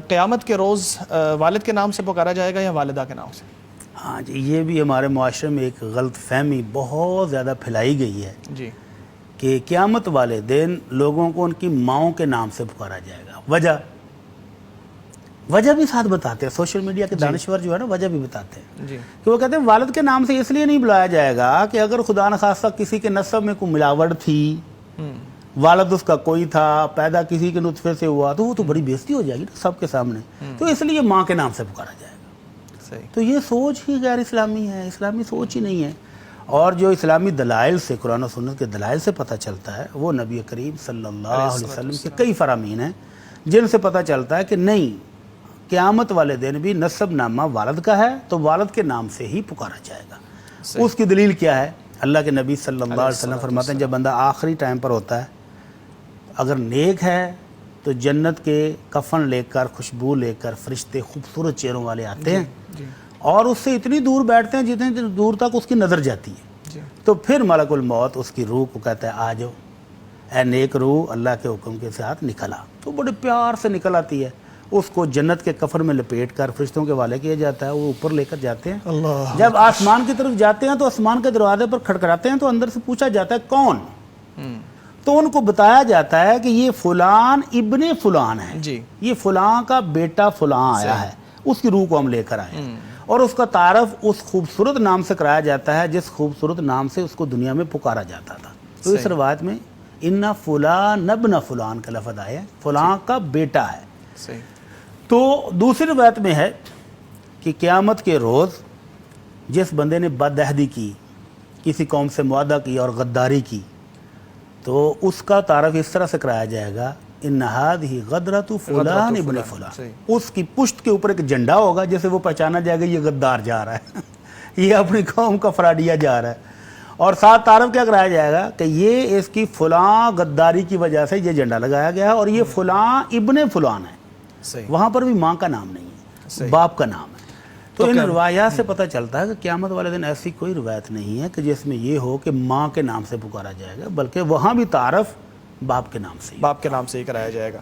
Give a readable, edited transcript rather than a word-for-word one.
قیامت کے روز والد کے نام سے پکارا جائے گا یا والدہ کے نام سے؟ ہاں جی، یہ بھی ہمارے معاشرے میں ایک غلط فہمی بہت زیادہ پھیلائی گئی ہے جی کہ قیامت والے دن لوگوں کو ان کی ماؤں کے نام سے پکارا جائے گا۔ وجہ بھی ساتھ بتاتے ہیں، سوشل میڈیا کے دانشور جو ہے نا وجہ بھی بتاتے ہیں جی کہ وہ کہتے ہیں والد کے نام سے اس لیے نہیں بلایا جائے گا کہ اگر خدا نخواستہ کسی کے نسب میں کوئی ملاوٹ تھی، والد اس کا کوئی تھا، پیدا کسی کے نطفے سے ہوا، تو وہ تو بڑی بےزتی ہو جائے گی سب کے سامنے، تو اس لیے ماں کے نام سے پکارا جائے گا۔ صحیح۔ تو یہ سوچ ہی غیر اسلامی ہے، اسلامی سوچ ہی نہیں ہے۔ اور جو اسلامی دلائل سے، قرآن و سنت کے دلائل سے پتہ چلتا ہے، وہ نبی کریم صلی اللہ علیہ وسلم کے کئی فرامین ہیں جن سے پتہ چلتا ہے کہ نہیں، قیامت والے دن بھی نسب نامہ والد کا ہے تو والد کے نام سے ہی پکارا جائے گا۔ اس کی دلیل کیا ہے؟ اللہ کے نبی صلی اللہ علیہ وسلم فرماتے ہیں جب بندہ آخری ٹائم پر ہوتا ہے، اگر نیک ہے تو جنت کے کفن لے کر، خوشبو لے کر فرشتے خوبصورت چہروں والے آتے ہیں اور اس سے اتنی دور بیٹھتے ہیں جتنی دور تک اس کی نظر جاتی ہے، تو پھر ملک الموت اس کی روح کو کہتا ہے آ جاؤ اے نیک روح، اللہ کے حکم کے ساتھ نکل آ۔ تو بڑے پیار سے نکل آتی ہے، اس کو جنت کے کفن میں لپیٹ کر فرشتوں کے حوالے کیا جاتا ہے، وہ اوپر لے کر جاتے ہیں۔ جب آسمان کی طرف جاتے ہیں تو آسمان کے دروازے پر کھڑکھڑاتے ہیں تو اندر سے پوچھا جاتا ہے کون؟ تو ان کو بتایا جاتا ہے کہ یہ فلان ابن فلان ہے، یہ فلان کا بیٹا فلان آیا ہے، اس کی روح کو ہم لے کر آئے ہیں، اور اس کا تعارف اس خوبصورت نام سے کرایا جاتا ہے جس خوبصورت نام سے اس کو دنیا میں پکارا جاتا تھا۔ تو اس روایت میں ان فلان ابن فلان کا لفظ آیا ہے، فلان کا بیٹا ہے۔ تو دوسری روایت میں ہے کہ قیامت کے روز جس بندے نے بدعہدی کی، کسی قوم سے معاہدہ کی اور غداری کی، تو اس کا تعارف اس طرح سے کرایا جائے گا ان هذه غدرۃ فلان ابن فلان۔ اس کی پشت کے اوپر ایک جھنڈا ہوگا جسے وہ پہچانا جائے گا یہ غدار جا رہا ہے، یہ اپنی قوم کا فراڈیا جا رہا ہے، اور ساتھ تعارف کیا کرایا جائے گا کہ یہ اس کی فلاں غداری کی وجہ سے یہ جھنڈا لگایا گیا ہے اور یہ فلاں ابن فلان ہے۔ وہاں پر بھی ماں کا نام نہیں ہے، باپ کا نام ہے۔ تو ان روایات سے پتہ چلتا ہے کہ قیامت والے دن ایسی کوئی روایت نہیں ہے کہ جس میں یہ ہو کہ ماں کے نام سے پکارا جائے گا، بلکہ وہاں بھی تعارف باپ کے نام سے ہی کرایا جائے گا۔